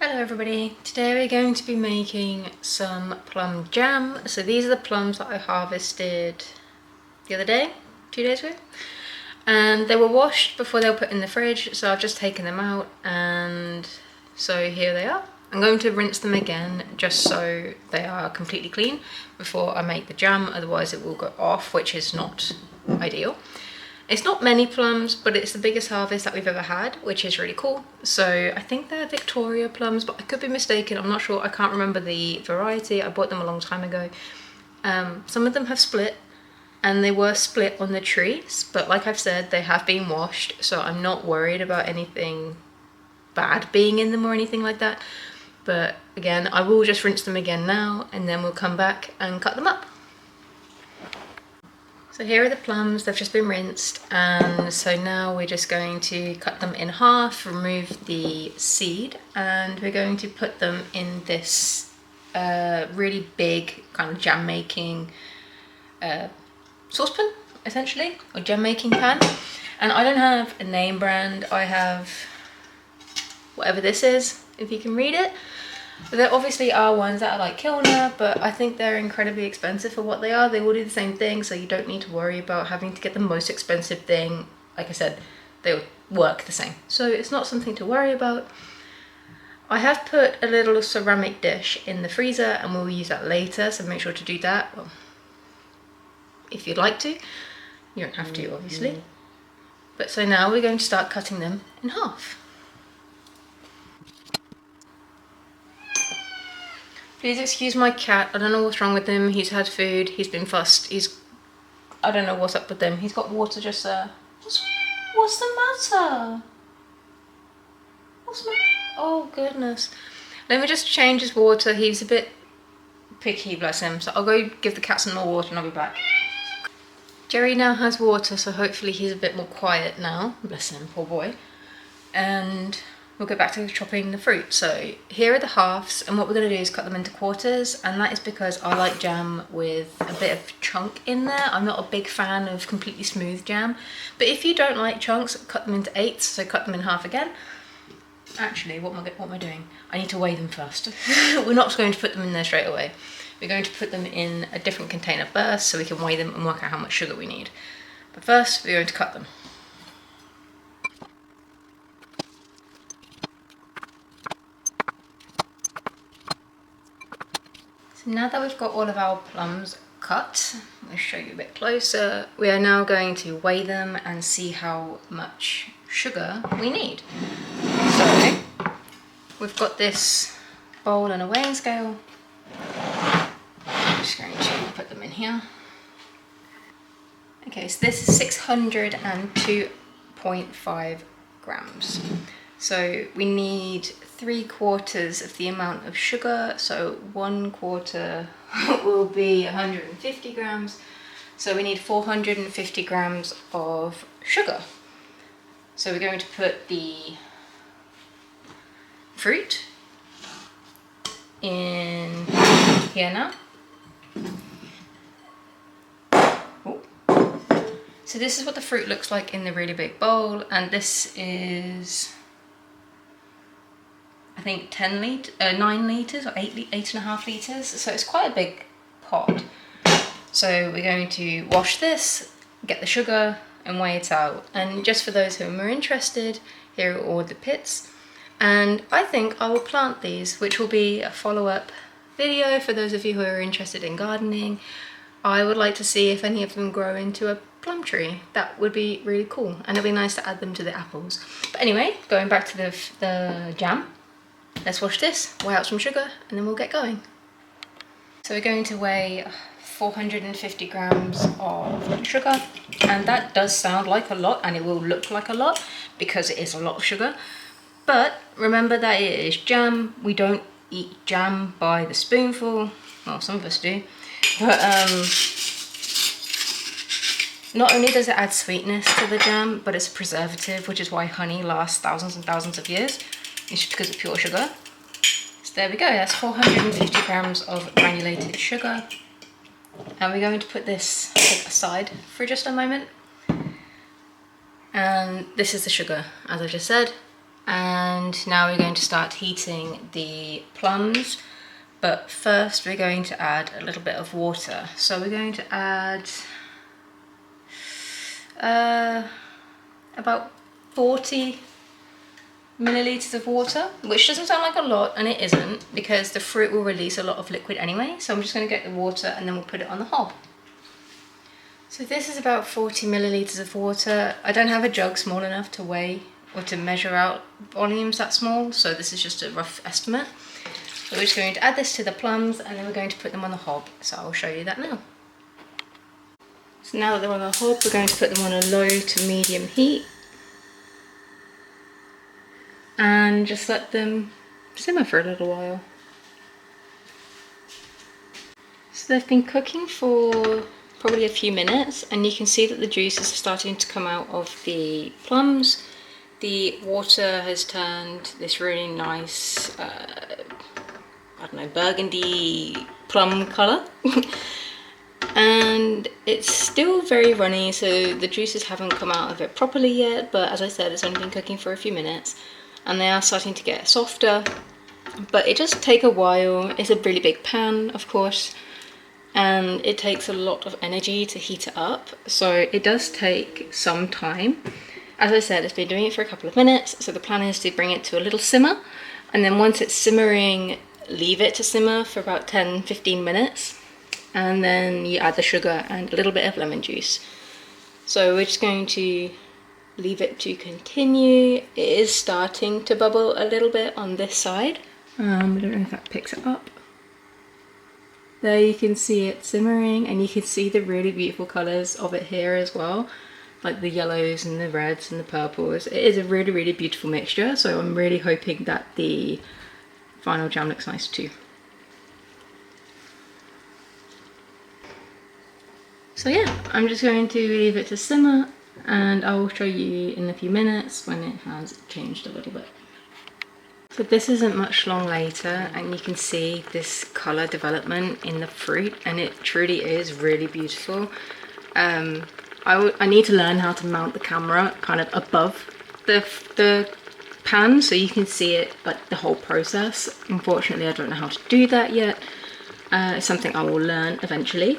Hello everybody, today we're going to be making some plum jam. So these are the plums that I harvested the other day, 2 days ago. And they were washed before they were put in the fridge, so I've just taken them out and so here they are. I'm going to rinse them again just so they are completely clean before I make the jam, otherwise it will go off, which is not ideal. It's not many plums, but it's the biggest harvest that we've ever had, which is really cool. So I think they're Victoria plums, but I could be mistaken. I'm not sure. I can't remember the variety. I bought them a long time ago. Some of them have split, and they were split on the trees. But like I've said, they have been washed, so I'm not worried about anything bad being in them or anything like that. But again, I will just rinse them again now, and then we'll come back and cut them up. So here are the plums, they've just been rinsed, and so now we're just going to cut them in half, remove the seed, and we're going to put them in this really big kind of jam making saucepan, essentially, or jam making pan. And I don't have a name brand, I have whatever this is, if you can read it. There obviously are ones that are like Kilner, but I think they're incredibly expensive for what they are. They all do the same thing, so you don't need to worry about having to get the most expensive thing. Like I said, they work the same, so it's not something to worry about. I have put a little ceramic dish in the freezer and we'll use that later, so make sure to do that. Well, if you'd like to, you don't have to obviously. But so now we're going to start cutting them in half. Please excuse my cat, I don't know what's wrong with him. He's had food, he's been fussed, I don't know what's up with him. He's got water just there. What's the matter? Oh goodness. Let me just change his water, he's a bit picky, bless him. So I'll go give the cat some more water and I'll be back. Jerry now has water, so hopefully he's a bit more quiet now. Bless him, poor boy. And we'll go back to chopping the fruit. So here are the halves, and what we're going to do is cut them into quarters, and that is because I like jam with a bit of chunk in there. I'm not a big fan of completely smooth jam, but if you don't like chunks, cut them into eighths, so cut them in half again. Actually, what am I doing? I need to weigh them first. We're not going to put them in there straight away. We're going to put them in a different container first so we can weigh them and work out how much sugar we need. But first, we're going to cut them. Now that we've got all of our plums cut, I'll show you a bit closer. We are now going to weigh them and see how much sugar we need. So we've got this bowl and a weighing scale. I'm just going to put them in here. Okay, so this is 602.5 grams. So we need 3/4 of the amount of sugar, so 1/4 will be 150 grams. So we need 450 grams of sugar. So we're going to put the fruit in here now. Ooh. So this is what the fruit looks like in the really big bowl, and this is, I think 9 litres or 8.5 litres, so it's quite a big pot. So we're going to wash this, get the sugar and weigh it out. And just for those who are interested, here are all the pits. And I think I will plant these, which will be a follow-up video for those of you who are interested in gardening. I would like to see if any of them grow into a plum tree. That would be really cool, and it'd be nice to add them to the apples. But anyway, going back to the jam. Let's wash this, weigh out some sugar, and then we'll get going. So we're going to weigh 450 grams of sugar, and that does sound like a lot, and it will look like a lot because it is a lot of sugar. But remember that it is jam. We don't eat jam by the spoonful. Well, some of us do. But not only does it add sweetness to the jam, but it's a preservative, which is why honey lasts thousands and thousands of years. It's just because of pure sugar. So there we go, that's 450 grams of granulated sugar. And we're going to put this aside for just a moment. And this is the sugar, as I just said. And now we're going to start heating the plums, but first we're going to add a little bit of water. So we're going to add about 40 milliliters of water, which doesn't sound like a lot, and it isn't, because the fruit will release a lot of liquid anyway. So I'm just going to get the water and then we'll put it on the hob. So this is about 40 milliliters of water. I don't have a jug small enough to weigh or to measure out volumes that small, so this is just a rough estimate. So we're just going to add this to the plums and then we're going to put them on the hob. So I'll show you that now. So now that they're on the hob, we're going to put them on a low to medium heat and just let them simmer for a little while. So they've been cooking for probably a few minutes, and you can see that the juice is starting to come out of the plums. The water has turned this really nice, I don't know, burgundy plum colour. And it's still very runny, so the juices haven't come out of it properly yet, but as I said, it's only been cooking for a few minutes and they are starting to get softer, but it does take a while. It's a really big pan, of course, and it takes a lot of energy to heat it up, so it does take some time. As I said, it's been doing it for a couple of minutes, so the plan is to bring it to a little simmer, and then once it's simmering, leave it to simmer for about 10-15 minutes, and then you add the sugar and a little bit of lemon juice. So we're just going to leave it to continue. It is starting to bubble a little bit on this side. I don't know if that picks it up. There you can see it simmering, and you can see the really beautiful colours of it here as well, like the yellows and the reds and the purples. It is a really, really beautiful mixture, so I'm really hoping that the final jam looks nice too. So yeah, I'm just going to leave it to simmer, and I will show you in a few minutes when it has changed a little bit. So this isn't much long later, and you can see this colour development in the fruit, and it truly is really beautiful. I need to learn how to mount the camera kind of above the pan so you can see it, like the whole process. Unfortunately, I don't know how to do that yet. It's something I will learn eventually.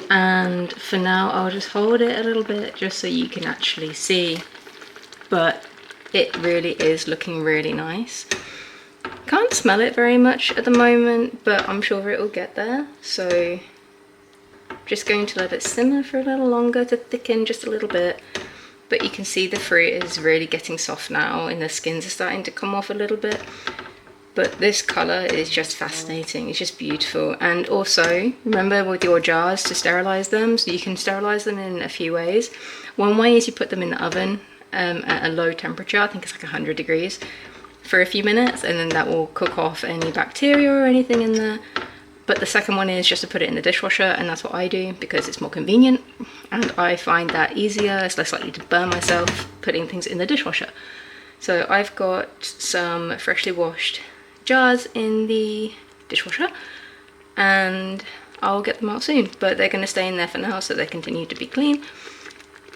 And for now, I'll just hold it a little bit just so you can actually see. But it really is looking really nice. Can't smell it very much at the moment, but I'm sure it will get there. So just going to let it simmer for a little longer to thicken just a little bit. But you can see the fruit is really getting soft now, and the skins are starting to come off a little bit. But this colour is just fascinating, it's just beautiful. And also, remember with your jars to sterilise them, so you can sterilise them in a few ways. One way is you put them in the oven at a low temperature, I think it's like 100 degrees, for a few minutes, and then that will cook off any bacteria or anything in there. But the second one is just to put it in the dishwasher, and that's what I do because it's more convenient, and I find that easier. It's less likely to burn myself putting things in the dishwasher. So I've got some freshly washed jars in the dishwasher, and I'll get them out soon, but they're going to stay in there for now so they continue to be clean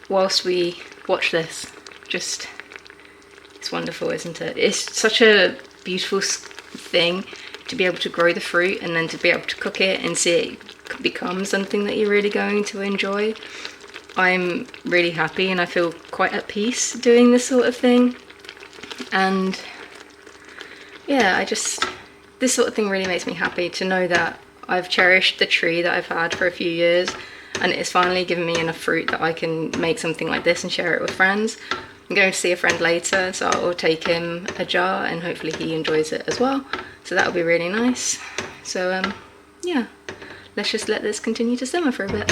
whilst we watch this. Just, it's wonderful, isn't it? It's such a beautiful thing to be able to grow the fruit and then to be able to cook it and see it become something that you're really going to enjoy. I'm really happy and I feel quite at peace doing this sort of thing. And yeah, this sort of thing really makes me happy to know that I've cherished the tree that I've had for a few years, and it's finally given me enough fruit that I can make something like this and share it with friends. I'm going to see a friend later, so I'll take him a jar and hopefully he enjoys it as well. So that'll be really nice. So yeah, let's just let this continue to simmer for a bit.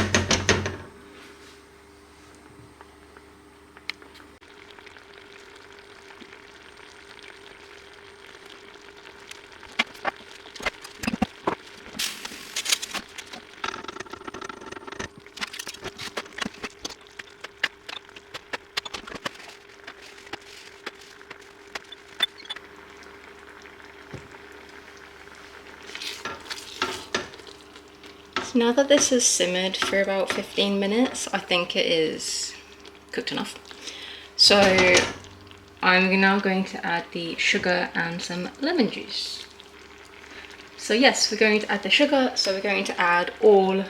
Now that this has simmered for about 15 minutes, I think it is cooked enough. So I'm now going to add the sugar and some lemon juice. So yes, we're going to add the sugar, so we're going to add all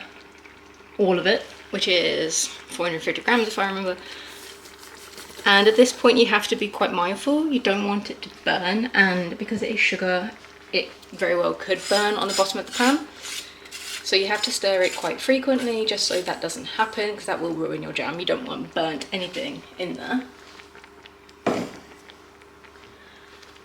of it, which is 450 grams if I remember. And at this point you have to be quite mindful, you don't want it to burn, and because it is sugar, it very well could burn on the bottom of the pan. So you have to stir it quite frequently just so that doesn't happen, because that will ruin your jam. You don't want burnt anything in there.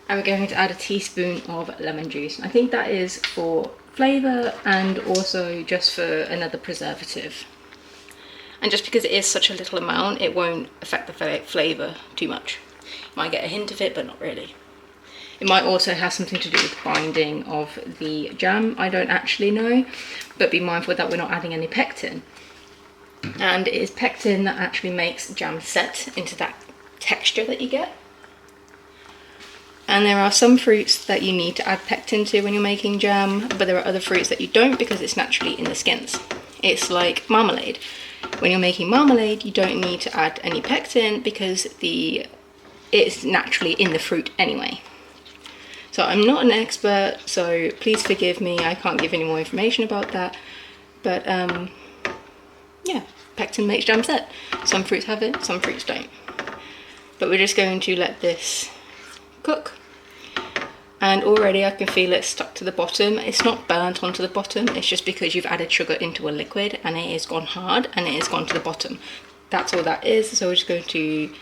And we're going to add a teaspoon of lemon juice. I think that is for flavour and also just for another preservative. And just because it is such a little amount, it won't affect the flavour too much. You might get a hint of it, but not really. It might also have something to do with binding of the jam, I don't actually know, but be mindful that we're not adding any pectin. And it is pectin that actually makes jam set into that texture that you get. And there are some fruits that you need to add pectin to when you're making jam, but there are other fruits that you don't because it's naturally in the skins. It's like marmalade. When you're making marmalade, you don't need to add any pectin because it's naturally in the fruit anyway. So I'm not an expert, so please forgive me, I can't give any more information about that. But yeah, pectin makes jam set. Some fruits have it, some fruits don't. But we're just going to let this cook. And already I can feel it stuck to the bottom. It's not burnt onto the bottom, it's just because you've added sugar into a liquid and it has gone hard and it has gone to the bottom. That's all that is. So we're just going to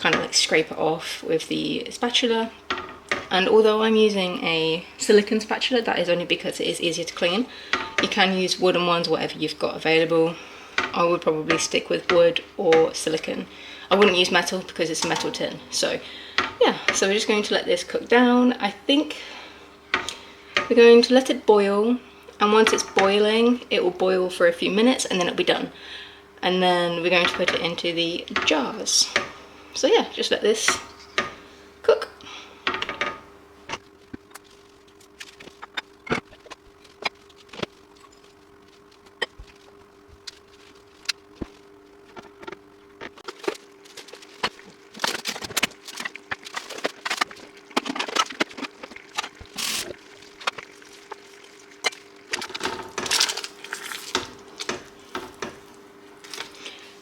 kind of like scrape it off with the spatula. And although I'm using a silicone spatula, that is only because it is easier to clean. You can use wooden ones, whatever you've got available. I would probably stick with wood or silicone. I wouldn't use metal because it's a metal tin. So yeah, so we're just going to let this cook down. I think we're going to let it boil, and once it's boiling, it will boil for a few minutes and then it'll be done. And then we're going to put it into the jars. So yeah, just let this cook.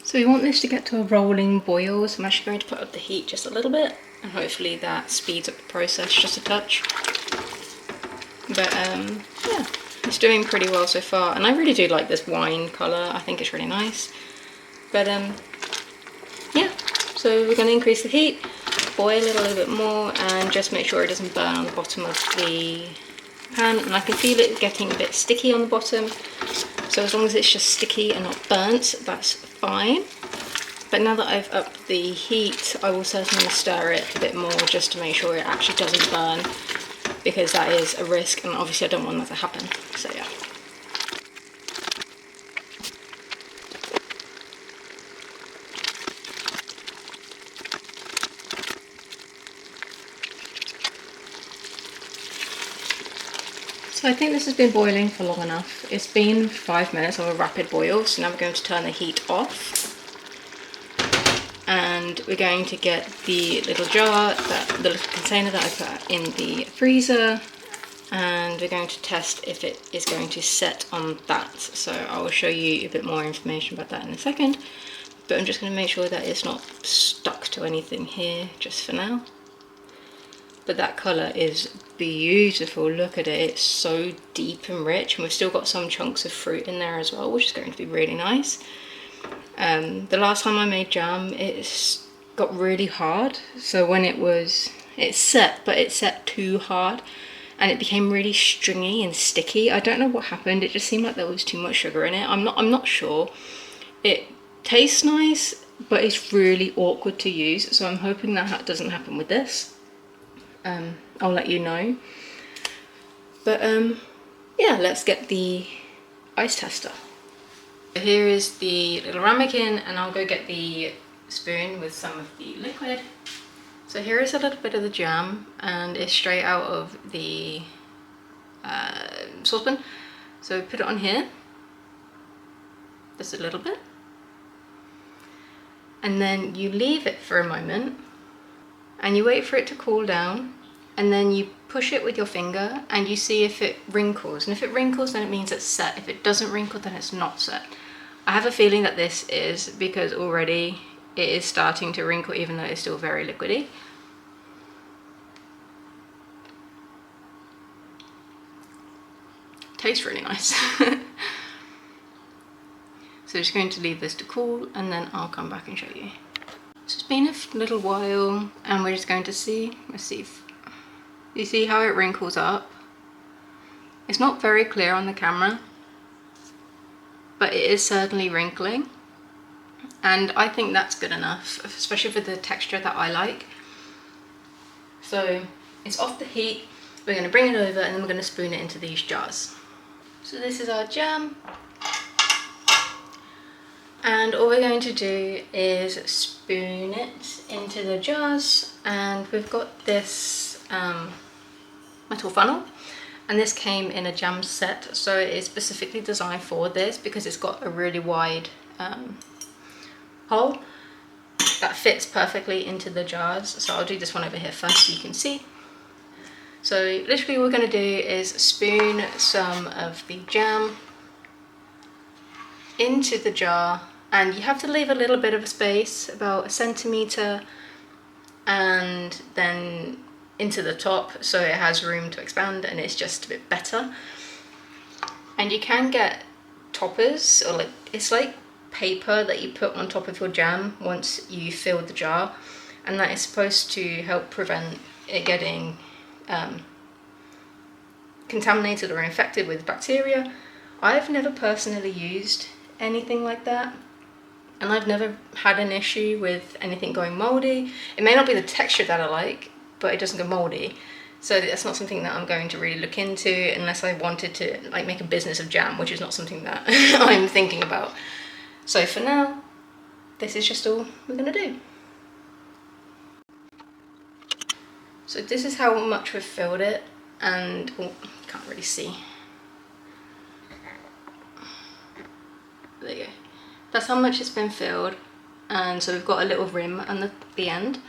So we want this to get to a rolling boil, so I'm actually going to put up the heat just a little bit, and hopefully that speeds up the process just a touch. But yeah, it's doing pretty well so far, and I really do like this wine colour, I think it's really nice. But yeah, so we're going to increase the heat, boil it a little bit more, and just make sure it doesn't burn on the bottom of the pan. And I can feel it getting a bit sticky on the bottom, so as long as it's just sticky and not burnt, that's fine. But now that I've upped the heat, I will certainly stir it a bit more just to make sure it actually doesn't burn, because that is a risk and obviously I don't want that to happen, so yeah. So I think this has been boiling for long enough. It's been 5 minutes of a rapid boil, so now we're going to turn the heat off. And we're going to get the little jar, the little container that I put in the freezer, and we're going to test if it is going to set on that. So I will show you a bit more information about that in a second, but I'm just going to make sure that it's not stuck to anything here just for now. But that colour is beautiful, look at it, it's so deep and rich, and we've still got some chunks of fruit in there as well, which is going to be really nice. The last time I made jam, it got really hard, so when it set, but it set too hard, and it became really stringy and sticky. I don't know what happened, it just seemed like there was too much sugar in it. I'm not sure. It tastes nice, but it's really awkward to use, so I'm hoping that doesn't happen with this. I'll let you know. But yeah, let's get the ice tester. Here is the little ramekin, and I'll go get the spoon with some of the liquid. So here is a little bit of the jam, and it's straight out of the saucepan. So put it on here, just a little bit, and then you leave it for a moment, and you wait for it to cool down, and then you push it with your finger and you see if it wrinkles, and if it wrinkles then it means it's set. If it doesn't wrinkle then it's not set. I have a feeling that this is, because already it is starting to wrinkle even though it's still very liquidy. Tastes really nice. So just going to leave this to cool and then I'll come back and show you. So it's been a little while and we're just going to see, let's see if you see how it wrinkles up. It's not very clear on the camera, but it is certainly wrinkling, and I think that's good enough, especially for the texture that I like. So it's off the heat, we're going to bring it over and then we're going to spoon it into these jars. So this is our jam, and all we're going to do is spoon it into the jars, and we've got this metal funnel, and this came in a jam set, so it is specifically designed for this because it's got a really wide hole that fits perfectly into the jars. So I'll do this one over here first so you can see. So literally what we're going to do is spoon some of the jam into the jar, and you have to leave a little bit of a space, about 1 centimeter, and then into the top so it has room to expand and it's just a bit better. And you can get toppers, or it's like paper that you put on top of your jam once you fill the jar, and that is supposed to help prevent it getting contaminated or infected with bacteria. I've never personally used anything like that, and I've never had an issue with anything going moldy. It may not be the texture that I like, but it doesn't go moldy. So that's not something that I'm going to really look into unless I wanted to like make a business of jam, which is not something that I'm thinking about. So for now, this is just all we're gonna do. So this is how much we've filled it, and oh, you can't really see. There you go. That's how much it's been filled, and so we've got a little rim on the end.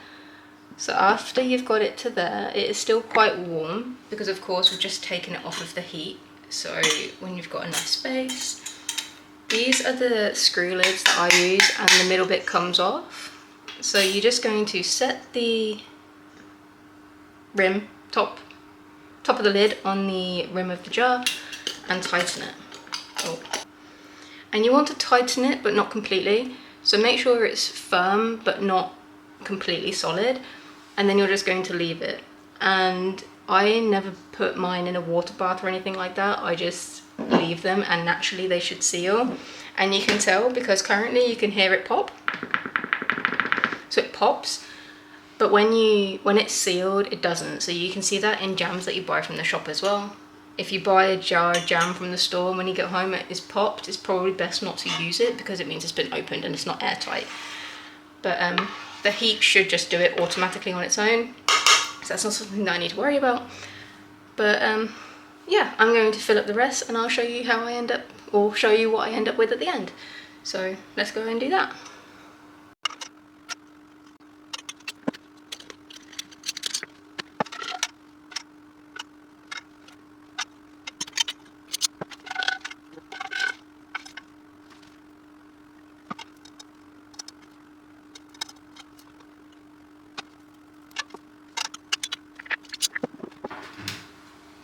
So after you've got it to there, it is still quite warm because of course we've just taken it off of the heat. So when you've got enough space, these are the screw lids that I use, and the middle bit comes off. So you're just going to set the rim, top of the lid on the rim of the jar and tighten it. Oh. And you want to tighten it but not completely, so make sure it's firm but not completely solid, and then you're just going to leave it. And I never put mine in a water bath or anything like that, I just leave them and naturally they should seal. And you can tell because currently you can hear it pop, so it pops, but when it's sealed it doesn't. So you can see that in jams that you buy from the shop as well. If you buy a jar of jam from the store and when you get home it is popped, it's probably best not to use it because it means it's been opened and it's not airtight. But the heat should just do it automatically on its own, so that's not something that I need to worry about. But yeah, I'm going to fill up the rest and I'll show you how I end up, or show you what I end up with at the end. So let's go and do that.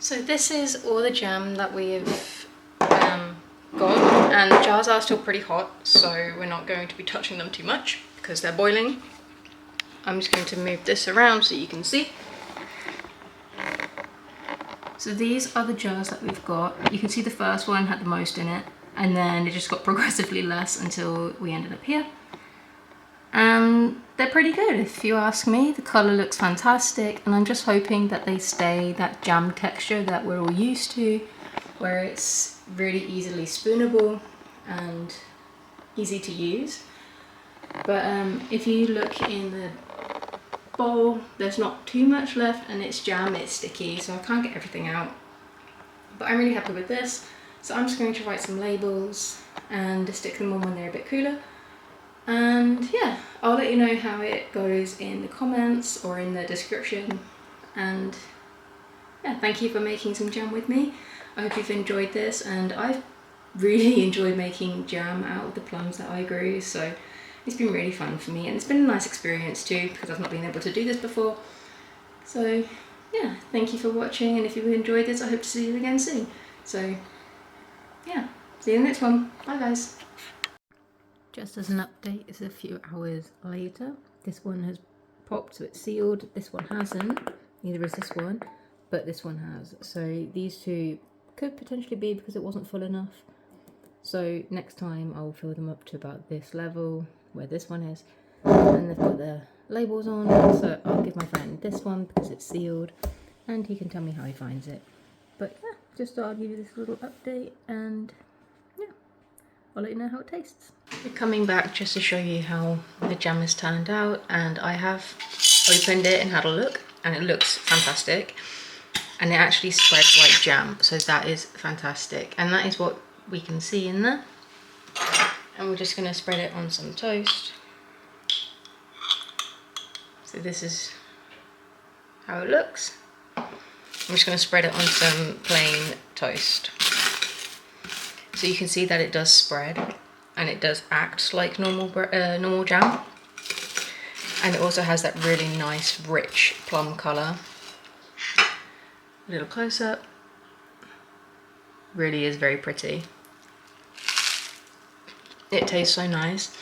So this is all the jam that we've got, and the jars are still pretty hot, so we're not going to be touching them too much because they're boiling. I'm just going to move this around so you can see. So these are the jars that we've got. You can see the first one had the most in it, and then it just got progressively less until we ended up here. And they're pretty good if you ask me. The colour looks fantastic, and I'm just hoping that they stay that jam texture that we're all used to, where it's really easily spoonable and easy to use. But if you look in the bowl, there's not too much left, and it's jam, it's sticky, so I can't get everything out. But I'm really happy with this, so I'm just going to write some labels and stick them on when they're a bit cooler. And yeah, I'll let you know how it goes in the comments or in the description. And yeah, thank you for making some jam with me. I hope you've enjoyed this, and I've really enjoyed making jam out of the plums that I grew, so it's been really fun for me, and it's been a nice experience too because I've not been able to do this before. So yeah, thank you for watching, and if you enjoyed this, I hope to see you again soon. So yeah, see you in the next one. Bye guys. Just as an update, it's a few hours later. This one has popped, so it's sealed. This one hasn't, neither is this one, but this one has. So these two could potentially be because it wasn't full enough. So next time I'll fill them up to about this level where this one is, and they've got the labels on, so I'll give my friend this one because it's sealed and he can tell me how he finds it. But yeah, just thought I'd give you this little update, and yeah, I'll let you know how it tastes. We're coming back just to show you how the jam has turned out, and I have opened it and had a look, and it looks fantastic, and it actually spreads like jam, so that is fantastic, and that is what we can see in there. And we're just going to spread it on some toast. So this is how it looks. I'm just going to spread it on some plain toast. So you can see that it does spread, and it does act like normal jam. And it also has that really nice rich plum colour. A little close up. Really is very pretty. It tastes so nice.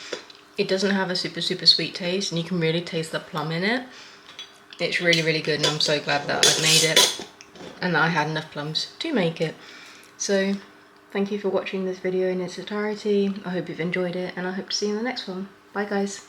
It doesn't have a super sweet taste, and you can really taste the plum in it. It's really good, and I'm so glad that I've made it and that I had enough plums to make it. So thank you for watching this video in its entirety. I hope you've enjoyed it, and I hope to see you in the next one. Bye guys.